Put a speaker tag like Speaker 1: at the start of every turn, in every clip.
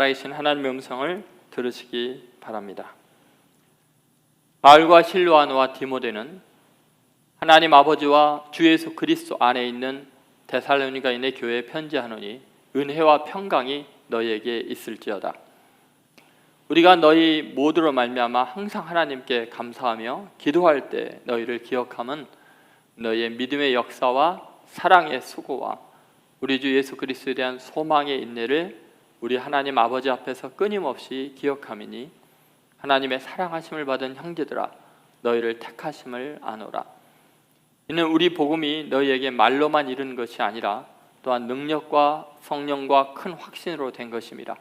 Speaker 1: 살아계신 하나님의 음성을 들으시기 바랍니다. 바울과 실로아노와 디모데는 하나님 아버지와 주 예수 그리스도 안에 있는 데살로니가인의 교회에 편지하노니 은혜와 평강이 너희에게 있을지어다. 우리가 너희 모두로 말미암아 항상 하나님께 감사하며 기도할 때 너희를 기억함은 너희의 믿음의 역사와 사랑의 수고와 우리 주 예수 그리스도에 대한 소망의 인내를 우리 하나님 아버지 앞에서 끊임없이 기억함이니 하나님의 사랑하심을 받은 형제들아 너희를 택하심을 아노라. 이는 우리 복음이 너희에게 말로만 이른 것이 아니라 또한 능력과 성령과 큰 확신으로 된 것임이라.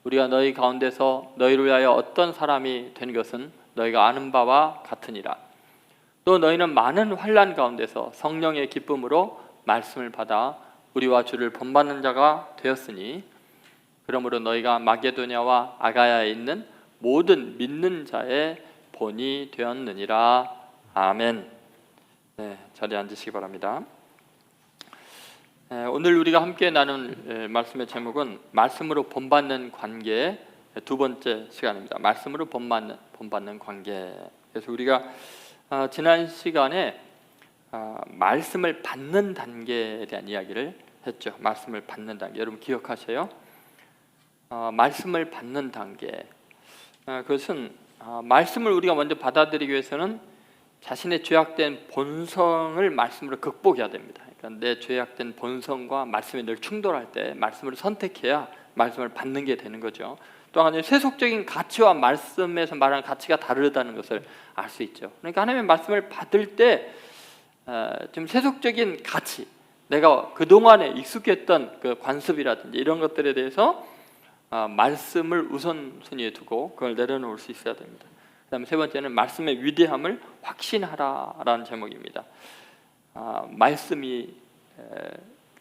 Speaker 1: 우리가 너희 가운데서 너희를 위하여 어떤 사람이 된 것은 너희가 아는 바와 같으니라. 또 너희는 많은 환난 가운데서 성령의 기쁨으로 말씀을 받아 우리와 주를 본받는 자가 되었으니 그러므로 너희가 마게도냐와 아가야에 있는 모든 믿는 자의 본이 되었느니라. 아멘. 네, 자리에 앉으시기 바랍니다. 오늘 우리가 함께 나눌 말씀의 제목은 말씀으로 본받는 관계, 두 번째 시간입니다. 말씀으로 본받는 관계. 그래서 우리가 지난 시간에 말씀을 받는 단계에 대한 이야기를 했죠. 말씀을 받는 단계. 여러분 기억하세요? 말씀을 받는 단계. 그것은 말씀을 우리가 먼저 받아들이기 위해서는 자신의 죄악된 본성을 말씀으로 극복해야 됩니다. 그러니까 내 죄악된 본성과 말씀이 늘 충돌할 때 말씀을 선택해야 말씀을 받는 게 되는 거죠. 또 하나는 세속적인 가치와 말씀에서 말하는 가치가 다르다는 것을 알 수 있죠. 그러니까 하나님의 말씀을 받을 때 좀 세속적인 가치, 내가 그동안에 익숙했던 그 관습이라든지 이런 것들에 대해서 말씀을 우선순위에 두고 그걸 내려놓을 수 있어야 됩니다. 그 다음에 세 번째는 말씀의 위대함을 확신하라라는 제목입니다. 말씀이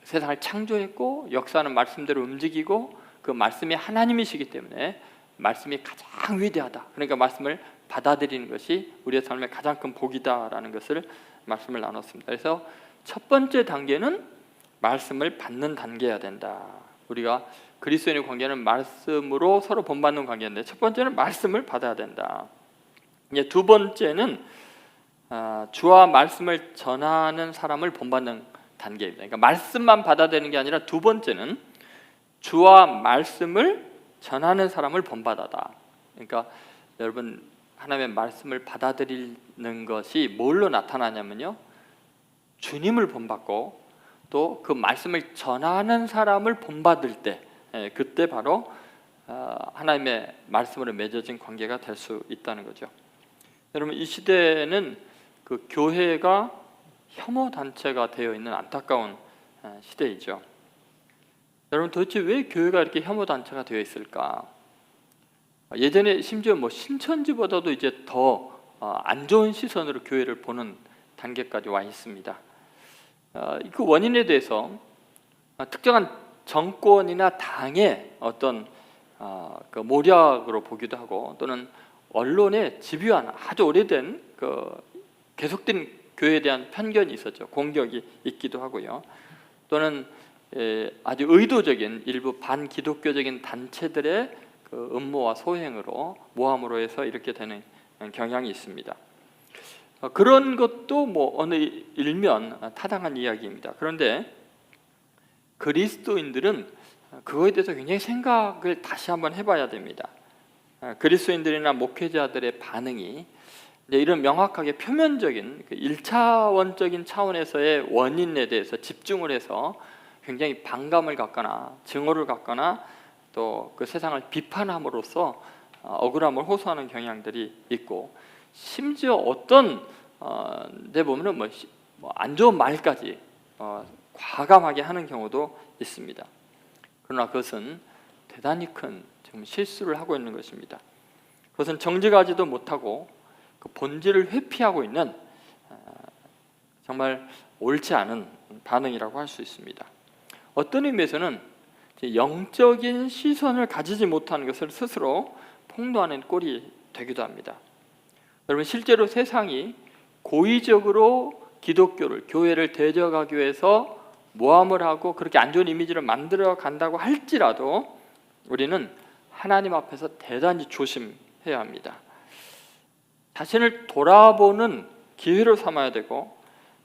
Speaker 1: 세상을 창조했고 역사는 말씀대로 움직이고 그 말씀이 하나님이시기 때문에 말씀이 가장 위대하다. 그러니까 말씀을 받아들이는 것이 우리의 삶의 가장 큰 복이다라는 것을 말씀을 나눴습니다. 그래서 첫 번째 단계는 말씀을 받는 단계여야 된다. 우리가 그리스도인의 관계는 말씀으로 서로 본받는 관계인데 첫 번째는 말씀을 받아야 된다. 이제 두 번째는 주와 말씀을 전하는 사람을 본받는 단계입니다. 그러니까 말씀만 받아들이는 게 아니라 두 번째는 주와 말씀을 전하는 사람을 본받아다. 그러니까 여러분 하나님의 말씀을 받아들이는 것이 뭘로 나타나냐면요, 주님을 본받고 또 그 말씀을 전하는 사람을 본받을 때 그때 바로 하나님의 말씀으로 맺어진 관계가 될 수 있다는 거죠. 여러분 이 시대는 그 교회가 혐오 단체가 되어 있는 안타까운 시대이죠. 여러분 도대체 왜 교회가 이렇게 혐오 단체가 되어 있을까? 예전에 심지어 신천지보다도 이제 더 안 좋은 시선으로 교회를 보는 단계까지 와 있습니다. 그 원인에 대해서 특정한 정권이나 당의 어떤 그 모략으로 보기도 하고 또는 언론의 집요한 아주 오래된 그 계속된 교회에 대한 편견이 있었죠. 공격이 있기도 하고요. 또는 아주 의도적인 일부 반기독교적인 단체들의 그 음모와 소행으로 모함으로 해서 이렇게 되는 경향이 있습니다. 그런 것도 어느 일면 타당한 이야기입니다. 그런데 그리스도인들은 그거에 대해서 굉장히 생각을 다시 한번 해봐야 됩니다. 그리스도인들이나 목회자들의 반응이 이런 명확하게 표면적인 1차원적인 차원에서의 원인에 대해서 집중을 해서 굉장히 반감을 갖거나 증오를 갖거나 또 그 세상을 비판함으로써 억울함을 호소하는 경향들이 있고 심지어 어떤 데 보면은 안 좋은 말까지 과감하게 하는 경우도 있습니다. 그러나 그것은 대단히 큰 지금 실수를 하고 있는 것입니다. 그것은 정직하지도 못하고 그 본질을 회피하고 있는 정말 옳지 않은 반응이라고 할 수 있습니다. 어떤 의미에서는 영적인 시선을 가지지 못하는 것을 스스로 폭로하는 꼴이 되기도 합니다. 여러분 실제로 세상이 고의적으로 기독교를, 교회를 대적하기 위해서 모함을 하고 그렇게 안 좋은 이미지를 만들어 간다고 할지라도 우리는 하나님 앞에서 대단히 조심해야 합니다. 자신을 돌아보는 기회로 삼아야 되고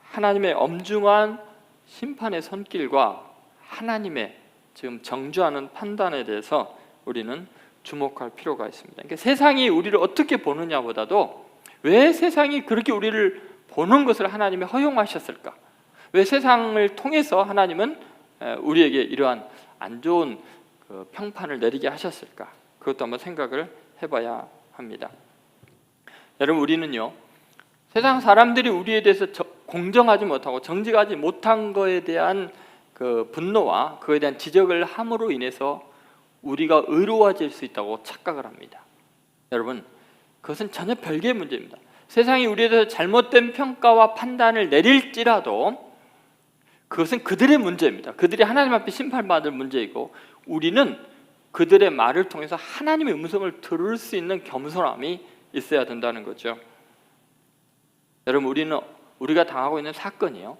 Speaker 1: 하나님의 엄중한 심판의 손길과 하나님의 지금 정죄하는 판단에 대해서 우리는 주목할 필요가 있습니다. 그러니까 세상이 우리를 어떻게 보느냐보다도 왜 세상이 그렇게 우리를 보는 것을 하나님이 허용하셨을까? 왜 세상을 통해서 하나님은 우리에게 이러한 안 좋은 평판을 내리게 하셨을까? 그것도 한번 생각을 해봐야 합니다. 여러분, 우리는요, 세상 사람들이 우리에 대해서 공정하지 못하고 정직하지 못한 것에 대한 그 분노와 그에 대한 지적을 함으로 인해서 우리가 의로워질 수 있다고 착각을 합니다. 여러분, 그것은 전혀 별개의 문제입니다. 세상이 우리에 대해서 잘못된 평가와 판단을 내릴지라도 그것은 그들의 문제입니다. 그들이 하나님 앞에 심판받을 문제이고 우리는 그들의 말을 통해서 하나님의 음성을 들을 수 있는 겸손함이 있어야 된다는 거죠. 여러분, 우리가 당하고 있는 사건이요,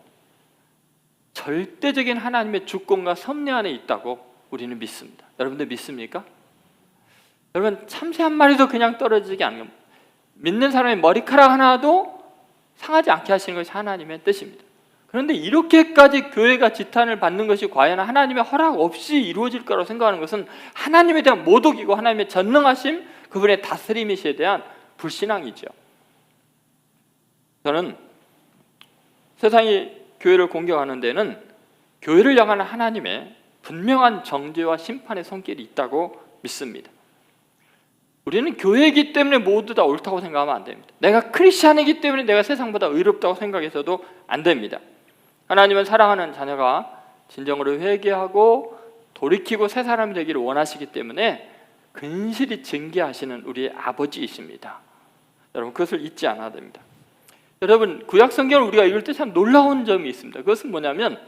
Speaker 1: 절대적인 하나님의 주권과 섭리 안에 있다고 우리는 믿습니다. 여러분들 믿습니까? 여러분, 참새 한 마리도 그냥 떨어지지 않는 겁니다. 믿는 사람의 머리카락 하나도 상하지 않게 하시는 것이 하나님의 뜻입니다. 그런데 이렇게까지 교회가 지탄을 받는 것이 과연 하나님의 허락 없이 이루어질 거라고 생각하는 것은 하나님에 대한 모독이고 하나님의 전능하심, 그분의 다스림이시에 대한 불신앙이죠. 저는 세상이 교회를 공격하는 데는 교회를 향하는 하나님의 분명한 정죄와 심판의 손길이 있다고 믿습니다. 우리는 교회이기 때문에 모두 다 옳다고 생각하면 안 됩니다. 내가 크리스찬이기 때문에 내가 세상보다 의롭다고 생각해서도 안 됩니다. 하나님은 사랑하는 자녀가 진정으로 회개하고 돌이키고 새 사람이 되기를 원하시기 때문에 근실히 징계하시는 우리의 아버지이십니다. 여러분, 그것을 잊지 않아야 됩니다. 여러분, 구약 성경을 우리가 읽을 때 참 놀라운 점이 있습니다. 그것은 뭐냐면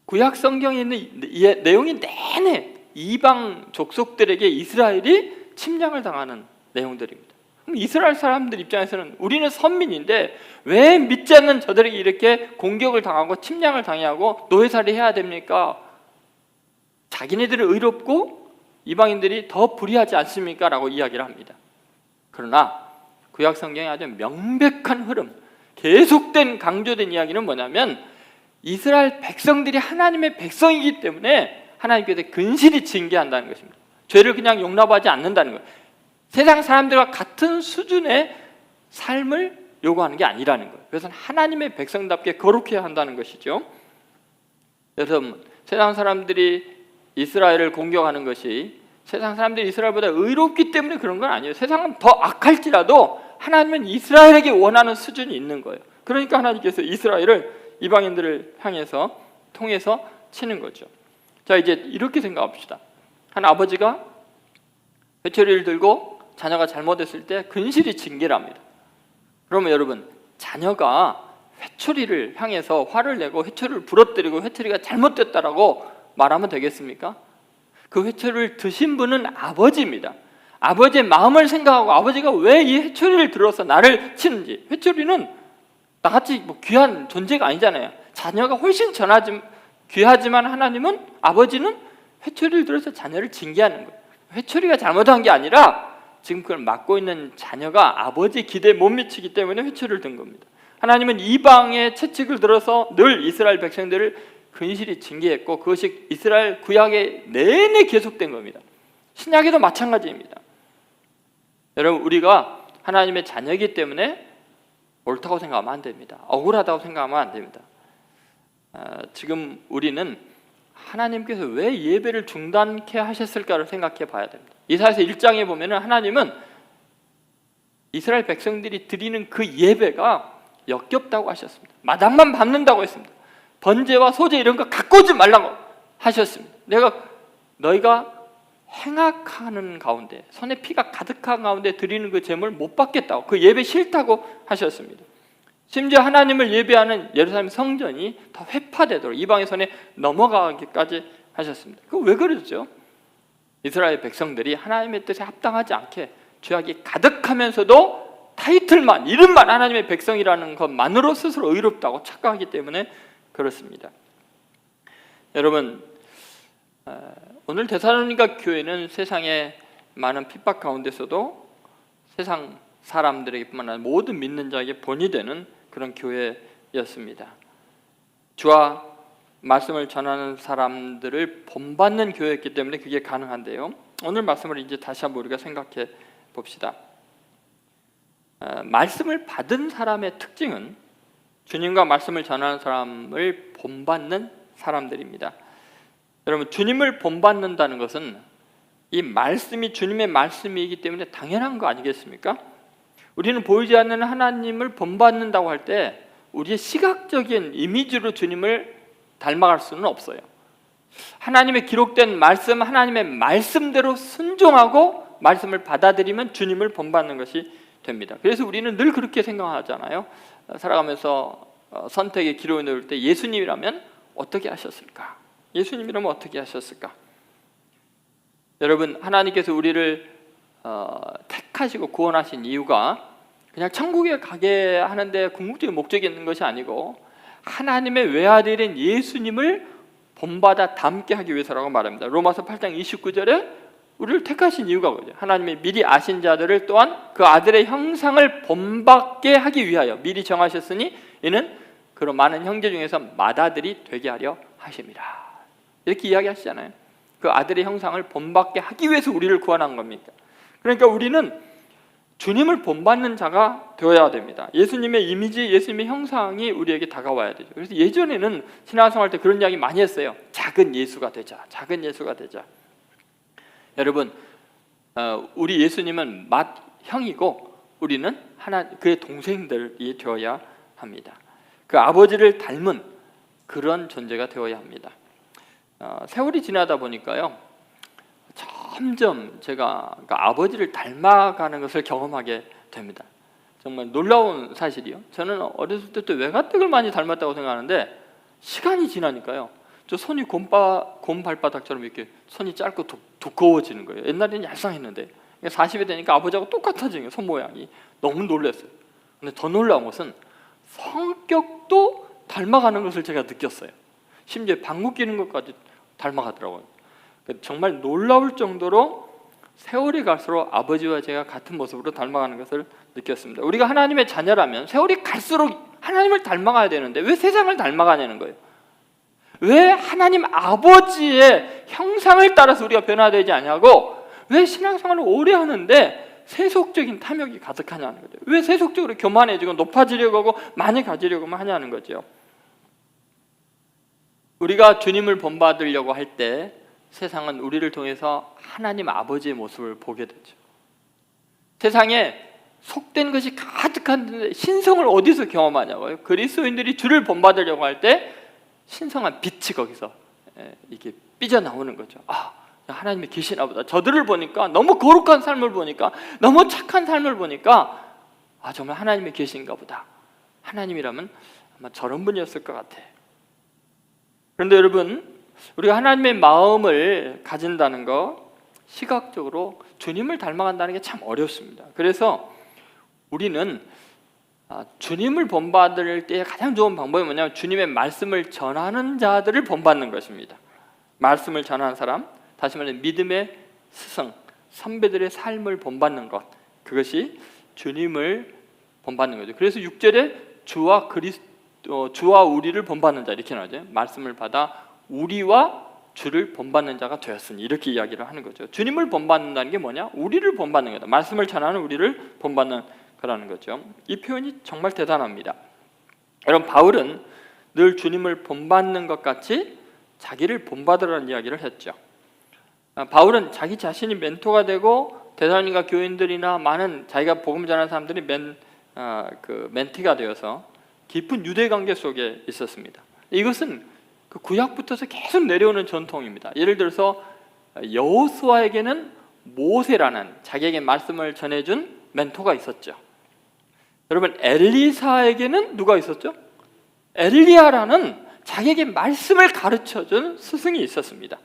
Speaker 1: 구약 성경에 있는 내용이 내내 이방 족속들에게 이스라엘이 침략을 당하는 내용들입니다. 그럼 이스라엘 사람들 입장에서는 우리는 선민인데 왜 믿지 않는 저들에게 이렇게 공격을 당하고 침략을 당하고 노예살이 해야 됩니까? 자기네들은 의롭고 이방인들이 더 불의하지 않습니까? 라고 이야기를 합니다. 그러나 구약 성경의 아주 명백한 흐름, 계속된 강조된 이야기는 뭐냐면 이스라엘 백성들이 하나님의 백성이기 때문에 하나님께서 근실히 징계한다는 것입니다. 죄를 그냥 용납하지 않는다는 거예요. 세상 사람들과 같은 수준의 삶을 요구하는 게 아니라는 거예요. 그래서 하나님의 백성답게 거룩해야 한다는 것이죠. 여러분, 세상 사람들이 이스라엘을 공격하는 것이 세상 사람들이 이스라엘보다 의롭기 때문에 그런 건 아니에요. 세상은 더 악할지라도 하나님은 이스라엘에게 원하는 수준이 있는 거예요. 그러니까 하나님께서 이스라엘을 이방인들을 통해서 치는 거죠. 자, 이제 이렇게 생각합시다. 한 아버지가 회초리를 들고 자녀가 잘못했을 때 근실히 징계를 합니다. 그러면 여러분, 자녀가 회초리를 향해서 화를 내고 회초리를 부러뜨리고 회초리가 잘못됐다라고 말하면 되겠습니까? 그 회초리를 드신 분은 아버지입니다. 아버지의 마음을 생각하고 아버지가 왜 이 회초리를 들어서 나를 치는지. 회초리는 나같이 뭐 귀한 존재가 아니잖아요. 자녀가 훨씬 귀하지만 하나님은, 아버지는 회초리를 들어서 자녀를 징계하는 거예요. 회초리가 잘못한 게 아니라 지금 그걸 맡고 있는 자녀가 아버지 기대에 못 미치기 때문에 회초리를 든 겁니다. 하나님은 이방의 채찍을 들어서 늘 이스라엘 백성들을 근실히 징계했고 그것이 이스라엘 구약에 내내 계속된 겁니다. 신약에도 마찬가지입니다. 여러분, 우리가 하나님의 자녀이기 때문에 옳다고 생각하면 안 됩니다. 억울하다고 생각하면 안 됩니다. 지금 우리는 하나님께서 왜 예배를 중단케 하셨을까를 생각해 봐야 됩니다. 이사야서 1장에 보면 하나님은 이스라엘 백성들이 드리는 그 예배가 역겹다고 하셨습니다. 마당만 밟는다고 했습니다. 번제와 소제 이런 거 갖고 오지 말라고 하셨습니다. 너희가 행악하는 가운데, 손에 피가 가득한 가운데 드리는 그 제물 못 받겠다고, 그 예배 싫다고 하셨습니다. 심지어 하나님을 예배하는 예루살렘 성전이 더 회파되도록 이방의 손에 넘어가기까지 하셨습니다. 그거 왜 그러죠? 이스라엘 백성들이 하나님의 뜻에 합당하지 않게 죄악이 가득하면서도 타이틀만, 이름만 하나님의 백성이라는 것만으로 스스로 의롭다고 착각하기 때문에 그렇습니다. 여러분, 오늘 데살로니가 교회는 세상의 많은 핍박 가운데서도 세상 사람들에게뿐만 아니라 모든 믿는 자에게 본이 되는 그런 교회였습니다. 주와 말씀을 전하는 사람들을 본받는 교회였기 때문에 그게 가능한데요. 오늘 말씀을 이제 다시 한번 우리가 생각해 봅시다. 말씀을 받은 사람의 특징은 주님과 말씀을 전하는 사람을 본받는 사람들입니다. 여러분, 주님을 본받는다는 것은 이 말씀이 주님의 말씀이기 때문에 당연한 거 아니겠습니까? 우리는 보이지 않는 하나님을 본받는다고 할 때 우리의 시각적인 이미지로 주님을 닮아갈 수는 없어요. 하나님의 기록된 말씀, 하나님의 말씀대로 순종하고 말씀을 받아들이면 주님을 본받는 것이 됩니다. 그래서 우리는 늘 그렇게 생각하잖아요. 살아가면서 선택의 기로에 놓을 때 예수님이라면 어떻게 하셨을까? 예수님이라면 어떻게 하셨을까? 여러분, 하나님께서 우리를 택하시고 구원하신 이유가 그냥 천국에 가게 하는데 궁극적인 목적이 있는 것이 아니고 하나님의 외아들인 예수님을 본받아 닮게 하기 위해서라고 말합니다. 로마서 8장 29절에 우리를 택하신 이유가 뭐죠? 하나님이 미리 아신 자들을 또한 그 아들의 형상을 본받게 하기 위하여 미리 정하셨으니 이는 그런 많은 형제 중에서 맏아들이 되게 하려 하심이라. 이렇게 이야기하시잖아요. 그 아들의 형상을 본받게 하기 위해서 우리를 구원한 겁니까? 그러니까 우리는 주님을 본받는 자가 되어야 됩니다. 예수님의 이미지, 예수님의 형상이 우리에게 다가와야 되죠. 그래서 예전에는 신앙생활 때 그런 이야기 많이 했어요. 작은 예수가 되자, 작은 예수가 되자. 여러분, 우리 예수님은 맏형이고 우리는 그의 동생들이 되어야 합니다. 그 아버지를 닮은 그런 존재가 되어야 합니다. 세월이 지나다 보니까요, 점점 제가 아버지를 닮아가는 것을 경험하게 됩니다. 정말 놀라운 사실이요. 저는 어렸을 때부터 외가댁을 많이 닮았다고 생각하는데 시간이 지나니까요, 저 손이 곰발바닥처럼 이렇게 손이 짧고 두꺼워지는 거예요. 옛날에는 얄쌍했는데 40이 되니까 아버지하고 똑같아지는 거예요. 손 모양이. 너무 놀랐어요. 근데 더 놀라운 것은 성격도 닮아가는 것을 제가 느꼈어요. 심지어 방귀 뀌는 것까지 닮아가더라고요. 정말 놀라울 정도로 세월이 갈수록 아버지와 제가 같은 모습으로 닮아가는 것을 느꼈습니다. 우리가 하나님의 자녀라면 세월이 갈수록 하나님을 닮아가야 되는데 왜 세상을 닮아가냐는 거예요. 왜 하나님 아버지의 형상을 따라서 우리가 변화되지 않냐고, 왜 신앙생활을 오래 하는데 세속적인 탐욕이 가득하냐는 거죠. 왜 세속적으로 교만해지고 높아지려고 하고 많이 가지려고만 하냐는 거죠. 우리가 주님을 본받으려고 할 때 세상은 우리를 통해서 하나님 아버지의 모습을 보게 되죠. 세상에 속된 것이 가득한데 신성을 어디서 경험하냐고요. 그리스도인들이 주를 본받으려고 할 때 신성한 빛이 거기서 이게 삐져나오는 거죠. 아, 하나님이 계시나 보다. 저들을 보니까, 너무 거룩한 삶을 보니까, 너무 착한 삶을 보니까 아, 정말 하나님이 계신가 보다. 하나님이라면 아마 저런 분이었을 것 같아. 그런데 여러분, 우리가 하나님의 마음을 가진다는 거, 시각적으로 주님을 닮아간다는 게 참 어렵습니다. 그래서 우리는 주님을 본받을 때 가장 좋은 방법이 뭐냐면 주님의 말씀을 전하는 자들을 본받는 것입니다. 말씀을 전하는 사람, 다시 말해 믿음의 스승, 선배들의 삶을 본받는 것, 그것이 주님을 본받는 거죠. 그래서 6절에 주와 우리를 본받는 자 이렇게 나오죠. 말씀을 받아 우리와 주를 본받는 자가 되었으니, 이렇게 이야기를 하는 거죠. 주님을 본받는다는 게 뭐냐? 우리를 본받는 거다. 말씀을 전하는 우리를 본받는 거라는 거죠. 이 표현이 정말 대단합니다. 여러분, 바울은 늘 주님을 본받는 것 같이 자기를 본받으라는 이야기를 했죠. 바울은 자기 자신이 멘토가 되고 데살로니가 교인들이나 많은 자기가 복음 전하는 사람들이 멘티가 되어서 깊은 유대 관계 속에 있었습니다. 이것은 그 구약부터서 계속 내려오는 전통입니다. 예를 들어서 여호수아에게는 모세라는 자기에게 말씀을 전해준 멘토가 있었죠. 여러분, 엘리사에게는 누가 있었죠? 엘리야라는 자기에게 말씀을 가르쳐준 스승이 있었습니다.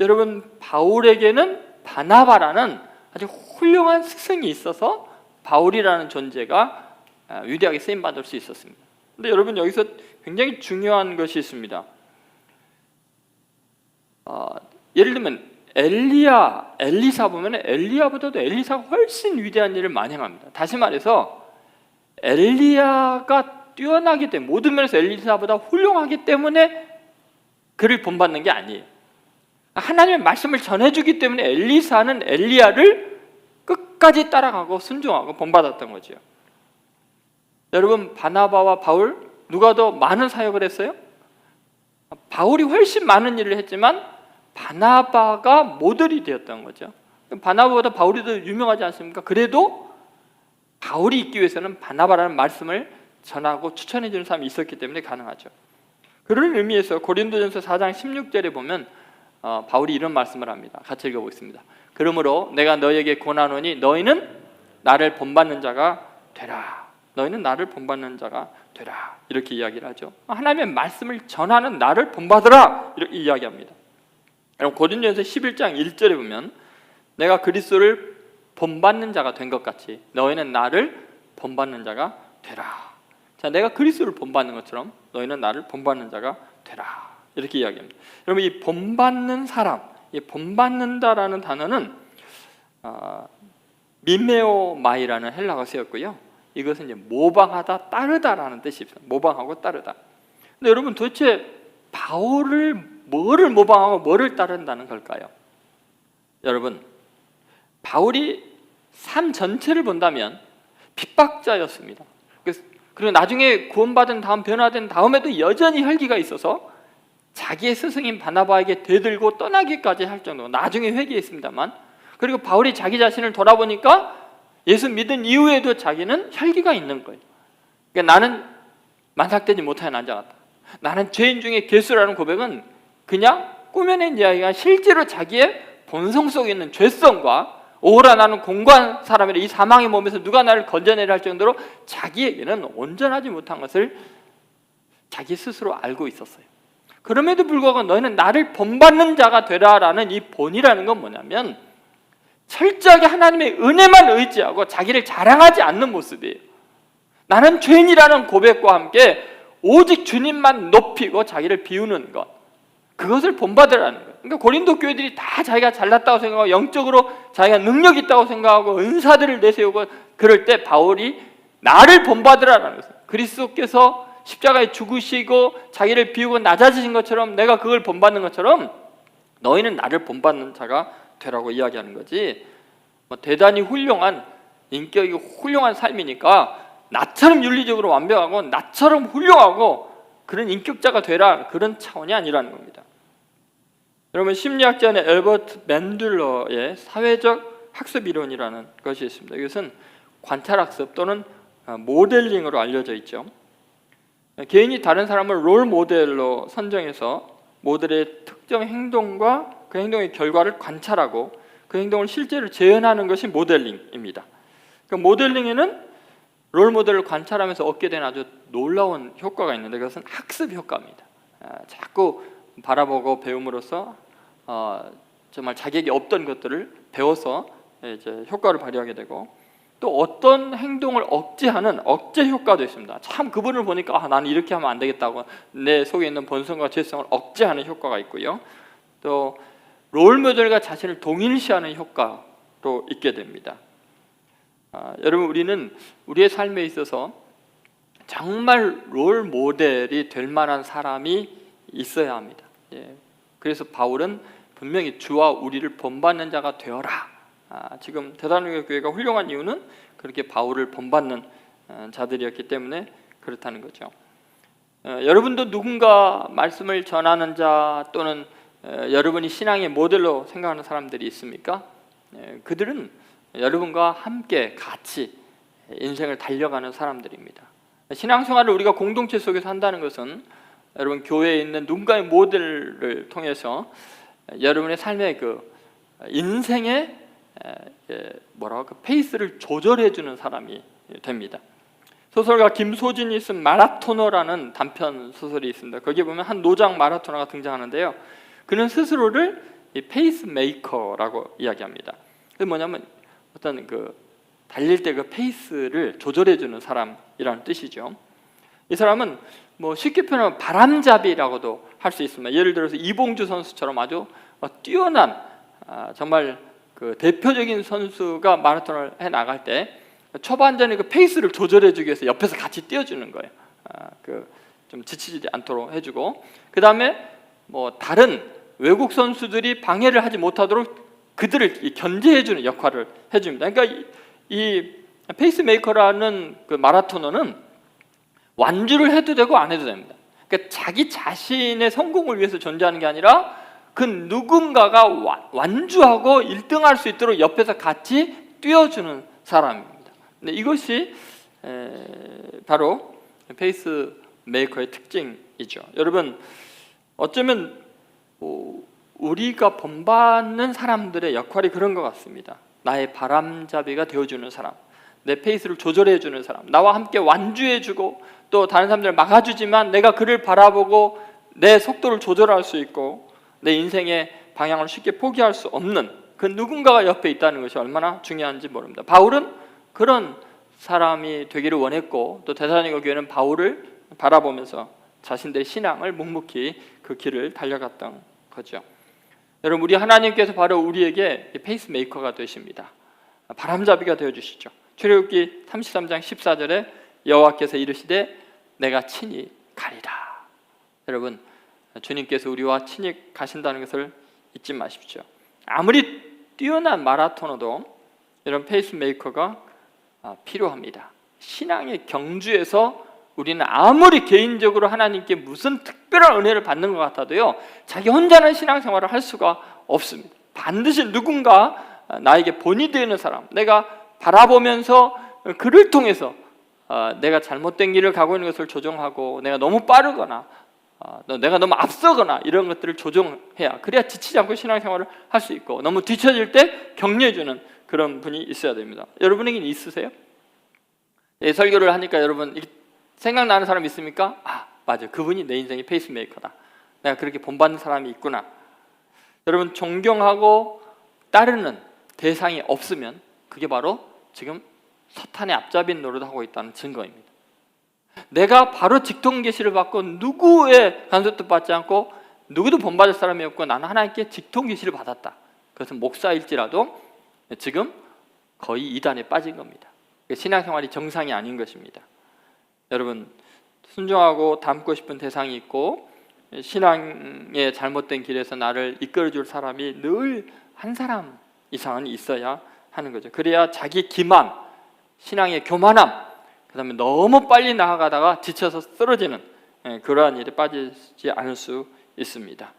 Speaker 1: 여러분, 바울에게는 바나바라는 아주 훌륭한 스승이 있어서 바울이라는 존재가 위대하게 쓰임받을 수 있었습니다. 근데 여러분, 여기서 굉장히 중요한 것이 있습니다. 예를 들면 엘리사 보면 엘리야보다도 엘리사가 훨씬 위대한 일을 많이 행합니다. 다시 말해서 엘리야가 뛰어나기 때문에 모든 면에서 엘리사보다 훌륭하기 때문에 그를 본받는 게 아니에요. 하나님의 말씀을 전해주기 때문에 엘리사는 엘리야를 끝까지 따라가고 순종하고 본받았던 거죠. 여러분, 바나바와 바울 누가 더 많은 사역을 했어요? 바울이 훨씬 많은 일을 했지만 바나바가 모델이 되었던 거죠. 바나바보다 바울이 더 유명하지 않습니까? 그래도 바울이 있기 위해서는 바나바라는 말씀을 전하고 추천해 주는 사람이 있었기 때문에 가능하죠. 그런 의미에서 고린도전서 4장 16절에 보면 바울이 이런 말씀을 합니다. 같이 읽어보겠습니다. 그러므로 내가 너희에게 권하노니 너희는 나를 본받는 자가 되라. 너희는 나를 본받는 자가 되라. 이렇게 이야기를 하죠. 하나님의 말씀을 전하는 나를 본받으라. 이렇게 이야기합니다. 여러분, 고린도전서 11장 1절에 보면 내가 그리스도를 본받는 자가 된 것 같이 너희는 나를 본받는 자가 되라. 자, 내가 그리스도를 본받는 것처럼 너희는 나를 본받는 자가 되라. 이렇게 이야기합니다. 여러분, 이 본받는 사람, 이 본받는다라는 단어는 미메오마이라는 헬라어가 쓰였고요. 이것은 이제 모방하다, 따르다라는 뜻이 있습니다. 모방하고 따르다. 근데 여러분, 도대체 바울을 뭐를 모방하고 뭐를 따른다는 걸까요? 여러분, 바울이 삶 전체를 본다면 핍박자였습니다. 그리고 나중에 구원받은 다음 변화된 다음에도 여전히 혈기가 있어서 자기의 스승인 바나바에게 대들고 떠나기까지 할 정도로 나중에 회개했습니다만, 그리고 바울이 자기 자신을 돌아보니까 예수 믿은 이후에도 자기는 혈기가 있는 거예요. 그러니까 나는 만삭되지 못하여 앉아갔다. 나는 죄인 중에 괴수라는 고백은 그냥 꾸며낸 이야기가 실제로 자기의 본성 속에 있는 죄성과 오호라 나는 공고한 사람이라 이 사망의 몸에서 누가 나를 건져내려 할 정도로 자기에게는 온전하지 못한 것을 자기 스스로 알고 있었어요. 그럼에도 불구하고 너희는 나를 본받는 자가 되라라는 이 본이라는 건 뭐냐면 철저하게 하나님의 은혜만 의지하고 자기를 자랑하지 않는 모습이에요. 나는 죄인이라는 고백과 함께 오직 주님만 높이고 자기를 비우는 것, 그것을 본받으라는 거예요. 그러니까 고린도 교회들이 다 자기가 잘났다고 생각하고 영적으로 자기가 능력 있다고 생각하고 은사들을 내세우고 그럴 때 바울이 나를 본받으라는 거예요. 그리스도께서 십자가에 죽으시고 자기를 비우고 낮아지신 것처럼 내가 그걸 본받는 것처럼 너희는 나를 본받는 자가 되라고 이야기하는 거지. 대단히 훌륭한 인격이 훌륭한 삶이니까 나처럼 윤리적으로 완벽하고 나처럼 훌륭하고 그런 인격자가 되라, 그런 차원이 아니라는 겁니다. 여러분, 심리학자는 엘버트 맨들러의 사회적 학습 이론이라는 것이 있습니다. 이것은 관찰학습 또는 모델링으로 알려져 있죠. 개인이 다른 사람을 롤 모델로 선정해서 모델의 특정 행동과 그 행동의 결과를 관찰하고 그 행동을 실제로 재현하는 것이 모델링입니다. 그 모델링에는 롤 모델을 관찰하면서 얻게 된 아주 놀라운 효과가 있는데 그것은 학습 효과입니다. 자꾸 바라보고 배움으로써 정말 자기에게 없던 것들을 배워서 이제 효과를 발휘하게 되고, 또 어떤 행동을 억제하는 억제 효과도 있습니다. 참 그분을 보니까 나는 이렇게 하면 안 되겠다고 내 속에 있는 본성과 죄성을 억제하는 효과가 있고요. 또 롤모델과 자신을 동일시하는 효과도 있게 됩니다. 여러분, 우리는 우리의 삶에 있어서 정말 롤모델이 될 만한 사람이 있어야 합니다. 그래서 바울은 분명히 주와 우리를 본받는 자가 되어라. 지금 데살로니가 교회가 훌륭한 이유는 그렇게 바울을 본받는 자들이었기 때문에 그렇다는 거죠. 여러분도 누군가 말씀을 전하는 자 또는 여러분이 신앙의 모델로 생각하는 사람들이 있습니까? 그들은 여러분과 함께 같이 인생을 달려가는 사람들입니다. 신앙생활을 우리가 공동체 속에서 한다는 것은 여러분 교회에 있는 누군가의 모델을 통해서 여러분의 삶의 그 인생의 그 페이스를 조절해주는 사람이 됩니다. 소설가 김소진이 쓴 마라토너라는 단편 소설이 있습니다. 거기에 보면 한 노장 마라토너가 등장하는데요. 그는 스스로를 페이스 메이커라고 이야기합니다. 그게 뭐냐면 어떤 그 달릴 때 그 페이스를 조절해주는 사람이라는 뜻이죠. 이 사람은 뭐 쉽게 표현하면 바람잡이라고도 할 수 있습니다. 예를 들어서 이봉주 선수처럼 아주 뛰어난 정말 그 대표적인 선수가 마라톤을 해 나갈 때 초반전에 그 페이스를 조절해주기 위해서 옆에서 같이 뛰어주는 거예요. 그 좀 지치지 않도록 해주고, 그 다음에 뭐 다른 외국 선수들이 방해를 하지 못하도록 그들을 견제해주는 역할을 해줍니다. 그러니까 이 페이스메이커라는 그 마라토너는 완주를 해도 되고 안 해도 됩니다. 그러니까 자기 자신의 성공을 위해서 존재하는 게 아니라 그 누군가가 완주하고 1등할 수 있도록 옆에서 같이 뛰어주는 사람입니다. 근데 이것이 바로 페이스메이커의 특징이죠. 여러분, 어쩌면 우리가 본받는 사람들의 역할이 그런 것 같습니다. 나의 바람잡이가 되어주는 사람, 내 페이스를 조절해주는 사람, 나와 함께 완주해주고 또 다른 사람들을 막아주지만 내가 그를 바라보고 내 속도를 조절할 수 있고 내 인생의 방향을 쉽게 포기할 수 없는 그 누군가가 옆에 있다는 것이 얼마나 중요한지 모릅니다. 바울은 그런 사람이 되기를 원했고 또 데살로니가 교회는 바울을 바라보면서 자신들의 신앙을 묵묵히 그 길을 달려갔던 거죠. 여러분, 우리 하나님께서 바로 우리에게 페이스메이커가 되십니다. 바람잡이가 되어주시죠. 출애굽기 33장 14절에 여호와께서 이르시되 내가 친히 가리라. 여러분, 주님께서 우리와 친히 가신다는 것을 잊지 마십시오. 아무리 뛰어난 마라토너도 이런 페이스메이커가 필요합니다. 신앙의 경주에서 우리는 아무리 개인적으로 하나님께 무슨 특별한 은혜를 받는 것 같아도요, 자기 혼자는 신앙생활을 할 수가 없습니다. 반드시 누군가 나에게 본이 되는 사람, 내가 바라보면서 그를 통해서 내가 잘못된 길을 가고 있는 것을 조정하고 내가 너무 빠르거나 내가 너무 앞서거나 이런 것들을 조정해야, 그래야 지치지 않고 신앙생활을 할 수 있고 너무 뒤처질 때 격려해주는 그런 분이 있어야 됩니다. 여러분에게는 있으세요? 설교를 하니까 여러분 생각나는 사람 있습니까? 맞아, 그분이 내 인생의 페이스메이커다. 내가 그렇게 본받는 사람이 있구나. 여러분, 존경하고 따르는 대상이 없으면 그게 바로 지금 사탄의 앞잡이 노릇을 하고 있다는 증거입니다. 내가 바로 직통 계시를 받고 누구의 간섭도 받지 않고 누구도 본받을 사람이 없고 나는 하나님께 직통 계시를 받았다. 그것은 목사일지라도 지금 거의 이단에 빠진 겁니다. 신앙생활이 정상이 아닌 것입니다. 여러분, 순종하고 닮고 싶은 대상이 있고 신앙의 잘못된 길에서 나를 이끌어줄 사람이 늘 한 사람 이상은 있어야 하는 거죠. 그래야 자기 기만, 신앙의 교만함, 그 다음에 너무 빨리 나아가다가 지쳐서 쓰러지는 그러한 일에 빠지지 않을 수 있습니다.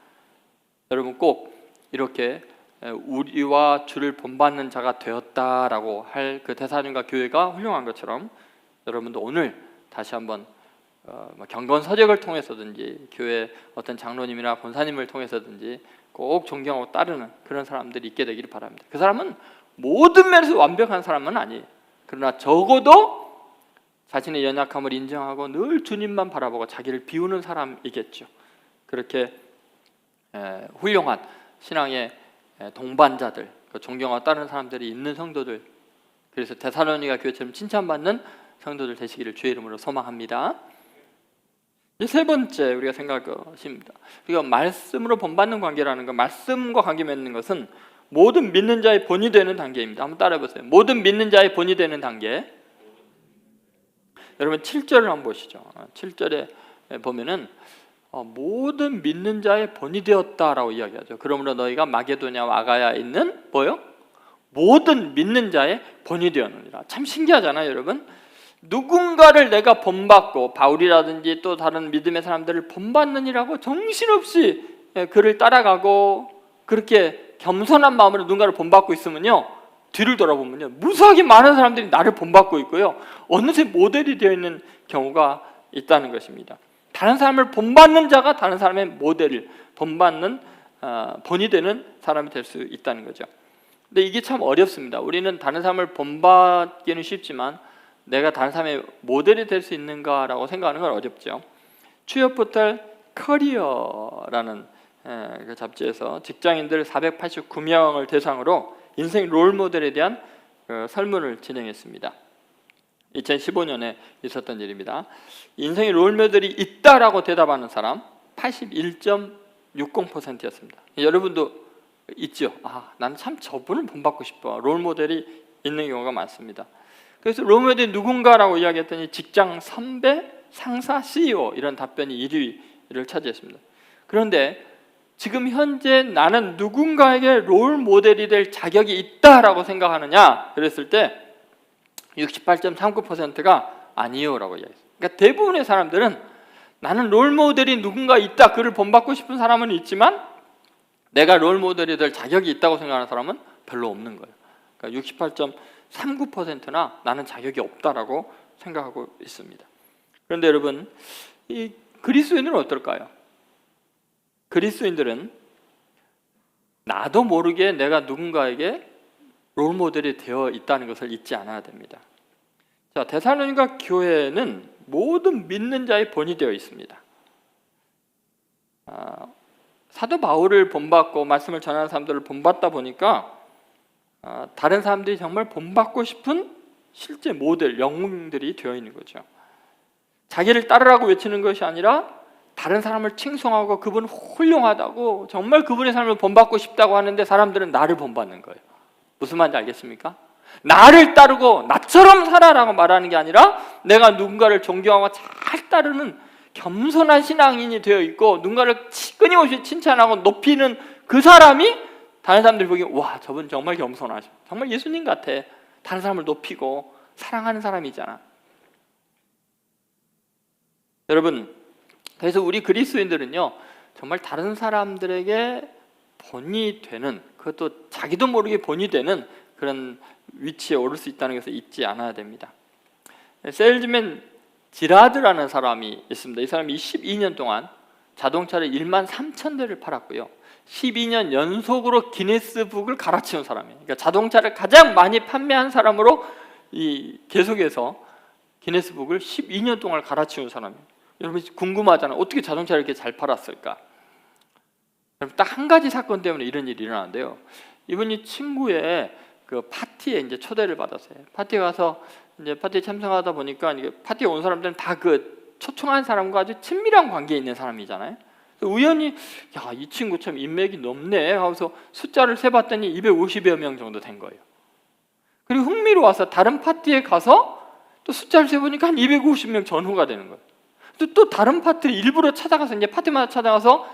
Speaker 1: 여러분, 꼭 이렇게 우리와 주를 본받는 자가 되었다라고 할 그 데살로니가 교회가 훌륭한 것처럼 여러분도 오늘 다시 한번 경건서적을 통해서든지 교회 어떤 장로님이나 권사님을 통해서든지 꼭 존경하고 따르는 그런 사람들이 있게 되기를 바랍니다. 그 사람은 모든 면에서 완벽한 사람은 아니에요. 그러나 적어도 자신의 연약함을 인정하고 늘 주님만 바라보고 자기를 비우는 사람이겠죠. 그렇게 훌륭한 신앙의 동반자들, 존경하고 따르는 사람들이 있는 성도들, 그래서 데살로니가 교회처럼 칭찬받는 성도들 되시기를 주의 이름으로 소망합니다. 세 번째 우리가 생각할 것입니다. 우리가 말씀으로 본받는 관계라는 것, 말씀과 관계 맺는 것은 모든 믿는 자의 본이 되는 단계입니다. 한번 따라해 보세요. 모든 믿는 자의 본이 되는 단계. 여러분 7절을 한번 보시죠. 7절에 보면은 모든 믿는 자의 본이 되었다라고 이야기하죠. 그러므로 너희가 마게도냐와 아가야에 있는 뭐요? 모든 믿는 자의 본이 되었느니라. 참 신기하잖아요, 여러분. 누군가를 내가 본받고, 바울이라든지 또 다른 믿음의 사람들을 본받느니라고 정신없이 그를 따라가고 그렇게 겸손한 마음으로 누군가를 본받고 있으면요, 뒤를 돌아보면요, 무수하게 많은 사람들이 나를 본받고 있고요, 어느새 모델이 되어 있는 경우가 있다는 것입니다. 다른 사람을 본받는 자가 다른 사람의 모델을 본받는 본이 되는 사람이 될 수 있다는 거죠. 근데 이게 참 어렵습니다. 우리는 다른 사람을 본받기는 쉽지만 내가 다른 사람의 모델이 될 수 있는가라고 생각하는 건 어렵죠. 취업 포털 커리어라는 그 잡지에서 직장인들 489명을 대상으로 인생 롤 모델에 대한 설문을 진행했습니다. 2015년에 있었던 일입니다. 인생의 롤모델이 있다라고 대답하는 사람 81.60%였습니다. 여러분도 있죠? 나는 참 저분을 본받고 싶어. 롤모델이 있는 경우가 많습니다. 그래서 롤모델이 누군가라고 이야기했더니 직장 선배, 상사, CEO 이런 답변이 1위를 차지했습니다. 그런데 지금 현재 나는 누군가에게 롤모델이 될 자격이 있다라고 생각하느냐? 그랬을 때 68.39%가 아니요라고 이야기했어요. 그러니까 대부분의 사람들은 나는 롤모델이 누군가 있다, 그를 본받고 싶은 사람은 있지만 내가 롤모델이 될 자격이 있다고 생각하는 사람은 별로 없는 거예요. 그러니까 68.39%나 나는 자격이 없다라고 생각하고 있습니다. 그런데 여러분, 이 그리스도인들은 어떨까요? 그리스도인들은 나도 모르게 내가 누군가에게 롤모델이 되어 있다는 것을 잊지 않아야 됩니다. 자, 데살로니가 교회는 모든 믿는 자의 본이 되어 있습니다. 사도 바울을 본받고 말씀을 전하는 사람들을 본받다 보니까 다른 사람들이 정말 본받고 싶은 실제 모델, 영웅들이 되어 있는 거죠. 자기를 따르라고 외치는 것이 아니라 다른 사람을 칭송하고 그분은 훌륭하다고 정말 그분의 삶을 본받고 싶다고 하는데 사람들은 나를 본받는 거예요. 무슨 말인지 알겠습니까? 나를 따르고 나처럼 살아라고 말하는 게 아니라 내가 누군가를 존경하고 잘 따르는 겸손한 신앙인이 되어 있고 누군가를 끊임없이 칭찬하고 높이는 그 사람이 다른 사람들이 보기에 와, 저분 정말 겸손하죠. 정말 예수님 같아. 다른 사람을 높이고 사랑하는 사람이잖아. 여러분, 그래서 우리 그리스도인들은요, 정말 다른 사람들에게 본이 되는, 그것도 자기도 모르게 본이 되는 그런 위치에 오를 수 있다는 것을 잊지 않아야 됩니다. 셀즈맨 지라드라는 사람이 있습니다. 이 사람이 12년 동안 자동차를 1만 3천 대를 팔았고요. 12년 연속으로 기네스북을 갈아치운 사람이에요. 그러니까 자동차를 가장 많이 판매한 사람으로 계속해서 기네스북을 12년 동안 갈아치운 사람이에요. 여러분 궁금하잖아요. 어떻게 자동차를 이렇게 잘 팔았을까? 딱 한 가지 사건 때문에 이런 일이 일어나는데요. 이분이 친구의 그 파티에 이제 초대를 받았어요. 파티에 가서 이제 파티에 참석하다 보니까 이게 파티에 온 사람들은 다 그 초청한 사람과 아주 친밀한 관계에 있는 사람이잖아요. 우연히 야, 이 친구 참 인맥이 높네 하고서 숫자를 세봤더니 250여 명 정도 된 거예요. 그리고 흥미로워서 다른 파티에 가서 또 숫자를 세보니까 한 250명 전후가 되는 거예요. 또 다른 파티를 일부러 찾아가서 이제 파티마다 찾아가서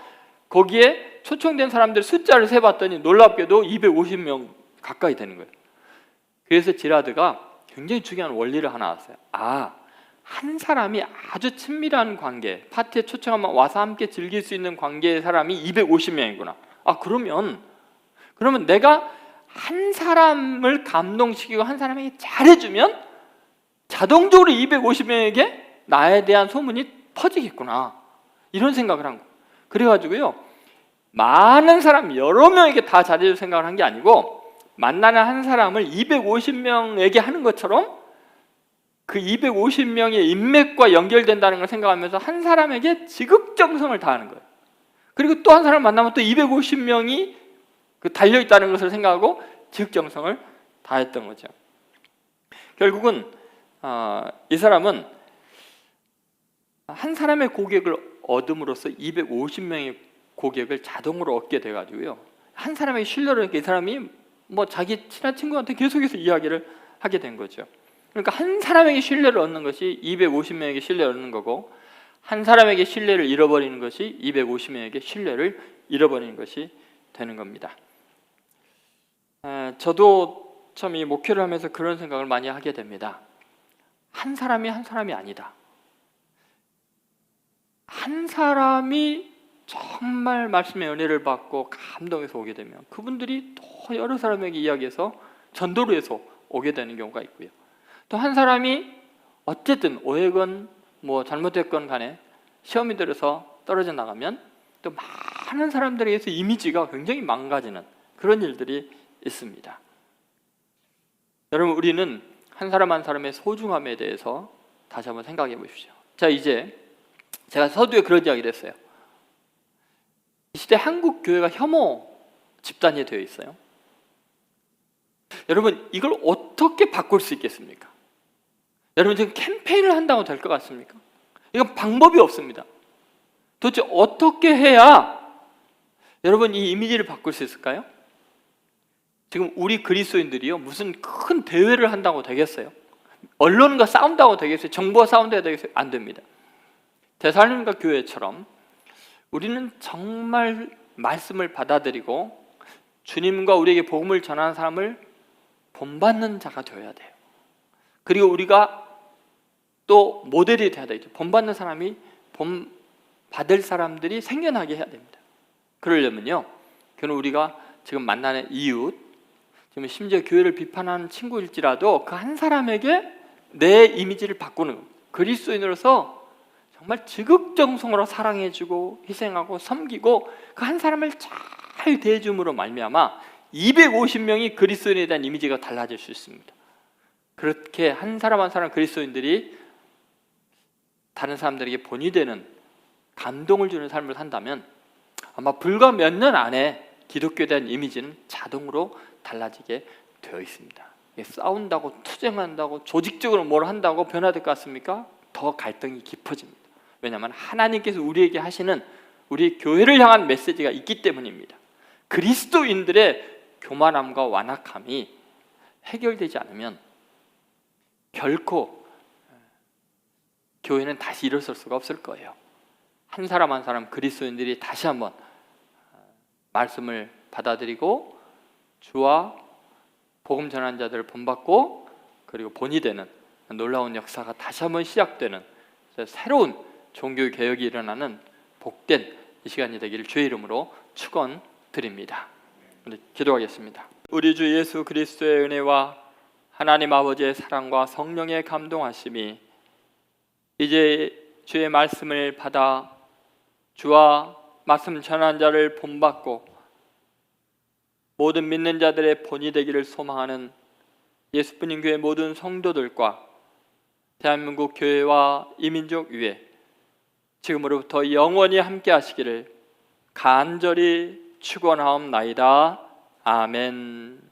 Speaker 1: 거기에 초청된 사람들 숫자를 세봤더니 놀랍게도 250명 가까이 되는 거예요. 그래서 지라드가 굉장히 중요한 원리를 하나 왔어요. 한 사람이 아주 친밀한 관계, 파티에 초청하면 와서 함께 즐길 수 있는 관계의 사람이 250명이구나. 그러면 내가 한 사람을 감동시키고 한 사람에게 잘해주면 자동적으로 250명에게 나에 대한 소문이 퍼지겠구나. 이런 생각을 한 거예요. 그래가지고요, 많은 사람, 여러 명에게 다 잘해줄 생각을 한 게 아니고 만나는 한 사람을 250명에게 하는 것처럼 그 250명의 인맥과 연결된다는 걸 생각하면서 한 사람에게 지극정성을 다하는 거예요. 그리고 또 한 사람을 만나면 또 250명이 달려있다는 것을 생각하고 지극정성을 다했던 거죠. 결국은 이 사람은 한 사람의 고객을 얻음으로써 250명의 고객을 자동으로 얻게 돼가지고요, 한 사람의 신뢰를 이 사람이 자기 친한 친구한테 계속해서 이야기를 하게 된 거죠. 그러니까 한 사람에게 신뢰를 얻는 것이 250명에게 신뢰를 얻는 거고, 한 사람에게 신뢰를 잃어버리는 것이 250명에게 신뢰를 잃어버리는 것이 되는 겁니다. 저도 참 이 목회를 하면서 그런 생각을 많이 하게 됩니다. 한 사람이 한 사람이 아니다. 한 사람이 정말 말씀의 은혜를 받고 감동해서 오게 되면 그분들이 또 여러 사람에게 이야기해서 전도를 해서 오게 되는 경우가 있고요. 또 한 사람이 어쨌든 오해건 잘못됐건 간에 시험이 들어서 떨어져 나가면 또 많은 사람들에게서 이미지가 굉장히 망가지는 그런 일들이 있습니다. 여러분, 우리는 한 사람 한 사람의 소중함에 대해서 다시 한번 생각해 보십시오. 자, 이제 제가 서두에 그런 이야기를 했어요. 이 시대 한국 교회가 혐오 집단이 되어 있어요. 여러분, 이걸 어떻게 바꿀 수 있겠습니까? 여러분 지금 캠페인을 한다고 될 것 같습니까? 이건 방법이 없습니다. 도대체 어떻게 해야 여러분 이 이미지를 바꿀 수 있을까요? 지금 우리 그리스도인들이요 무슨 큰 대회를 한다고 되겠어요? 언론과 싸운다고 되겠어요? 정부와 싸운다고 되겠어요? 안 됩니다. 데살로니가 교회처럼 우리는 정말 말씀을 받아들이고 주님과 우리에게 복음을 전하는 사람을 본받는 자가 되어야 돼요. 그리고 우리가 또 모델이 돼야 되죠. 본받는 사람이 본받을 사람들이 생겨나게 해야 됩니다. 그러려면요, 그는 우리가 지금 만나는 이웃, 지금 심지어 교회를 비판하는 친구일지라도 그 한 사람에게 내 이미지를 바꾸는 겁니다. 그리스도인으로서 정말 지극정성으로 사랑해주고 희생하고 섬기고 그 한 사람을 잘 대해줌으로 말미암아 250명이 그리스도인에 대한 이미지가 달라질 수 있습니다. 그렇게 한 사람 한 사람 그리스도인들이 다른 사람들에게 본이 되는 감동을 주는 삶을 산다면 아마 불과 몇 년 안에 기독교에 대한 이미지는 자동으로 달라지게 되어 있습니다. 싸운다고 투쟁한다고 조직적으로 뭘 한다고 변화될 것 같습니까? 더 갈등이 깊어집니다. 왜냐하면 하나님께서 우리에게 하시는 우리 교회를 향한 메시지가 있기 때문입니다. 그리스도인들의 교만함과 완악함이 해결되지 않으면 결코 교회는 다시 일어설 수가 없을 거예요. 한 사람 한 사람 그리스도인들이 다시 한번 말씀을 받아들이고 주와 복음 전하는 자들을 본받고 그리고 본이 되는 놀라운 역사가 다시 한번 시작되는 새로운 종교 개혁이 일어나는 복된 이 시간이 되기를 주의 이름으로 축원드립니다. 기도하겠습니다. 우리 주 예수 그리스도의 은혜와 하나님 아버지의 사랑과 성령의 감동하심이 이제 주의 말씀을 받아 주와 말씀 전하는 자를 본받고 모든 믿는 자들의 본이 되기를 소망하는 예수뿐인 교회 모든 성도들과 대한민국 교회와 이민족 위에 지금으로부터 영원히 함께 하시기를 간절히 축원하옵나이다. 아멘.